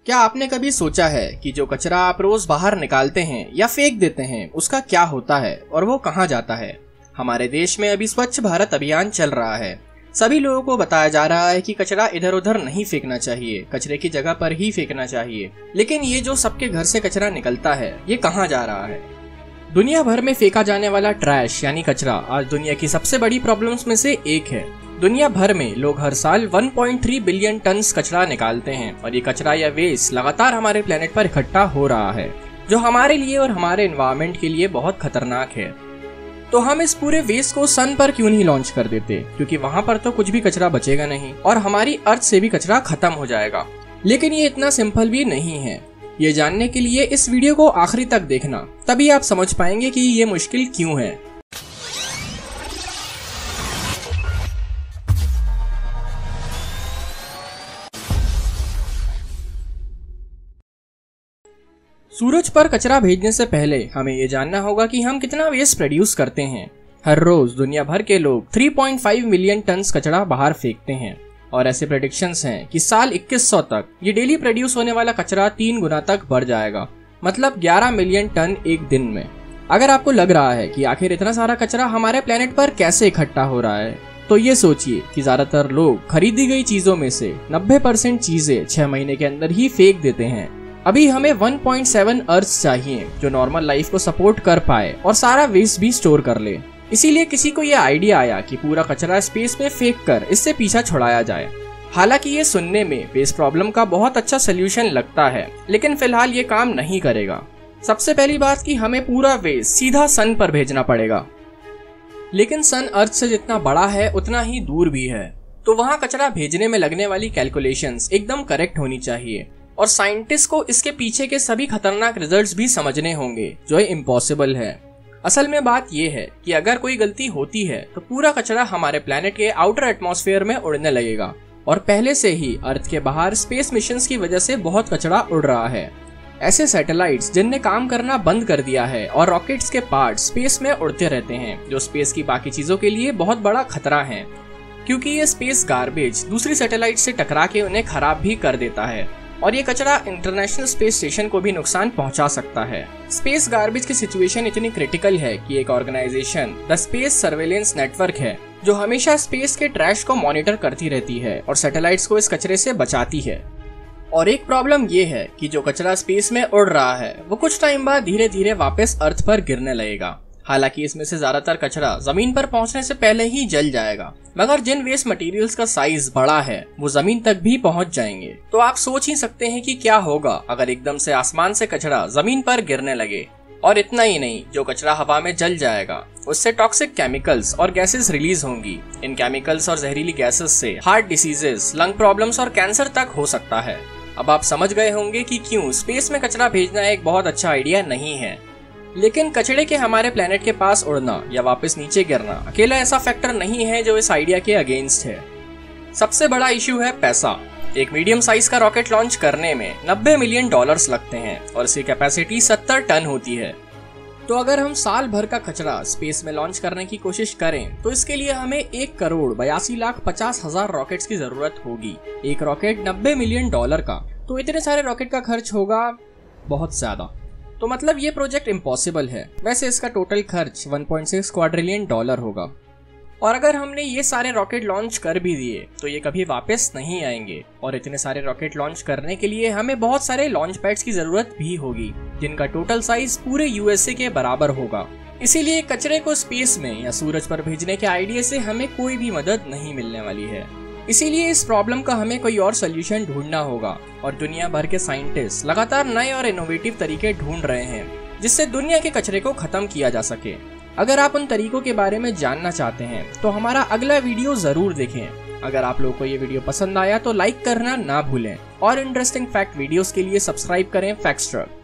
क्या आपने कभी सोचा है कि जो कचरा आप रोज बाहर निकालते हैं या फेंक देते हैं उसका क्या होता है और वो कहाँ जाता है। हमारे देश में अभी स्वच्छ भारत अभियान चल रहा है। सभी लोगों को बताया जा रहा है कि कचरा इधर उधर नहीं फेंकना चाहिए, कचरे की जगह पर ही फेंकना चाहिए। लेकिन ये जो सबके घर से कचरा निकलता है ये कहाँ जा रहा है। दुनिया भर में फेंका जाने वाला ट्रैश यानी कचरा आज दुनिया की सबसे बड़ी प्रॉब्लम्स में से एक है। दुनिया भर में लोग हर साल 1.3 बिलियन टन कचरा निकालते हैं और ये कचरा या वेस्ट लगातार हमारे प्लेनेट पर इकट्ठा हो रहा है, जो हमारे लिए और हमारे एनवायरनमेंट के लिए बहुत खतरनाक है। तो हम इस पूरे वेस्ट को सन पर क्यों नहीं लॉन्च कर देते, क्योंकि वहाँ पर तो कुछ भी कचरा बचेगा नहीं और हमारी अर्थ से भी कचरा खत्म हो जाएगा। लेकिन ये इतना सिंपल भी नहीं है। ये जानने के लिए इस वीडियो को आखिरी तक देखना, तभी आप समझ पाएंगे कि ये मुश्किल क्यों है। सूरज पर कचरा भेजने से पहले हमें ये जानना होगा कि हम कितना वेस्ट प्रोड्यूस करते हैं। हर रोज दुनिया भर के लोग 3.5 मिलियन टन कचरा बाहर फेंकते हैं और ऐसे प्रेडिक्शंस हैं कि साल 2100 तक ये डेली प्रोड्यूस होने वाला कचरा 3 गुना तक बढ़ जाएगा, मतलब 11 मिलियन टन एक दिन में। अगर आपको लग रहा है कि आखिर इतना सारा कचरा हमारे प्लेनेट पर कैसे इकट्ठा हो रहा है, तो ये सोचिए कि ज्यादातर लोग खरीदी गई चीजों में से 90% चीजें 6 महीने के अंदर ही फेंक देते हैं। अभी हमें 1.7 अर्थ चाहिए जो नॉर्मल लाइफ को सपोर्ट कर पाए और सारा वेस्ट भी स्टोर कर ले। इसीलिए किसी को ये आइडिया आया कि पूरा कचरा स्पेस में फेंक कर इससे पीछा छुड़ाया जाए। हालांकि ये सुनने में वेस्ट प्रॉब्लम का बहुत अच्छा सोल्यूशन लगता है, लेकिन फिलहाल ये काम नहीं करेगा। सबसे पहली बात कि हमें पूरा वेस्ट सीधा सन पर भेजना पड़ेगा, लेकिन सन अर्थ से जितना बड़ा है उतना ही दूर भी है, तो वहाँ कचरा भेजने में लगने वाली कैलकुलेशंस एकदम करेक्ट होनी चाहिए और साइंटिस्ट को इसके पीछे के सभी खतरनाक रिजल्ट्स भी समझने होंगे, जो इम्पॉसिबल है। असल में बात यह है कि अगर कोई गलती होती है तो पूरा कचरा हमारे प्लेनेट के आउटर एटमॉस्फेयर में उड़ने लगेगा और पहले से ही अर्थ के बाहर स्पेस मिशंस की वजह से बहुत कचरा उड़ रहा है। ऐसे सैटेलाइट्स जिनने काम करना बंद कर दिया है और रॉकेट्स के पार्ट स्पेस में उड़ते रहते हैं, जो स्पेस की बाकी चीजों के लिए बहुत बड़ा खतरा है, क्योंकि ये स्पेस गार्बेज दूसरी सैटेलाइट से टकरा के उन्हें खराब भी कर देता है और ये कचरा इंटरनेशनल स्पेस स्टेशन को भी नुकसान पहुंचा सकता है। स्पेस गार्बेज की सिचुएशन इतनी क्रिटिकल है कि एक organization the space surveillance network है जो हमेशा स्पेस के ट्रैश को मॉनिटर करती रहती है और सैटेलाइट्स को इस कचरे से बचाती है। और एक प्रॉब्लम ये है कि जो कचरा स्पेस में उड़ रहा है वो कुछ टाइम बाद धीरे धीरे वापस अर्थ पर गिरने लगेगा। हालांकि इसमें से ज्यादातर कचरा जमीन पर पहुंचने से पहले ही जल जाएगा, मगर जिन वेस्ट मटेरियल्स का साइज बड़ा है वो जमीन तक भी पहुंच जाएंगे। तो आप सोच ही सकते हैं कि क्या होगा अगर एकदम से आसमान से कचरा जमीन पर गिरने लगे। और इतना ही नहीं, जो कचरा हवा में जल जाएगा उससे टॉक्सिक केमिकल्स और गैसेस रिलीज होंगी। इन केमिकल्स और जहरीली गैसेस से हार्ट डिसीजेस, लंग प्रॉब्लम्स और कैंसर तक हो सकता है। अब आप समझ गए होंगे कि क्यों स्पेस में कचरा भेजना एक बहुत अच्छा आइडिया नहीं है। लेकिन कचरे के हमारे प्लेनेट के पास उड़ना या वापस नीचे गिरना अकेला ऐसा फैक्टर नहीं है जो इस आइडिया के अगेंस्ट है। सबसे बड़ा इश्यू है पैसा। एक मीडियम साइज का रॉकेट लॉन्च करने में $90 मिलियन लगते हैं और इसकी कैपेसिटी 70 टन होती है। तो अगर हम साल भर का कचरा स्पेस में लॉन्च करने की कोशिश करें तो इसके लिए हमें 1,82,50,000 रॉकेट्स की जरूरत होगी। एक रॉकेट $90 मिलियन का, तो इतने सारे रॉकेट का खर्च होगा बहुत ज्यादा। तो मतलब ये प्रोजेक्ट इम्पॉसिबल है। वैसे इसका टोटल खर्च $1.6 क्वाड्रिलियन होगा और अगर हमने ये सारे रॉकेट लॉन्च कर भी दिए तो ये कभी वापस नहीं आएंगे और इतने सारे रॉकेट लॉन्च करने के लिए हमें बहुत सारे लॉन्च पैड्स की जरूरत भी होगी, जिनका टोटल साइज पूरे यूएसए के बराबर होगा। इसीलिए कचरे को स्पेस में या सूरज पर भेजने के आइडिया से हमें कोई भी मदद नहीं मिलने वाली है। इसीलिए इस प्रॉब्लम का हमें कोई और सोल्यूशन ढूंढना होगा और दुनिया भर के साइंटिस्ट लगातार नए और इनोवेटिव तरीके ढूंढ रहे हैं जिससे दुनिया के कचरे को खत्म किया जा सके। अगर आप उन तरीकों के बारे में जानना चाहते हैं तो हमारा अगला वीडियो जरूर देखें। अगर आप लोगों को ये वीडियो पसंद आया तो लाइक करना ना भूलें और इंटरेस्टिंग फैक्ट वीडियोस के लिए सब्सक्राइब करें फैक्ट्स ट्रक।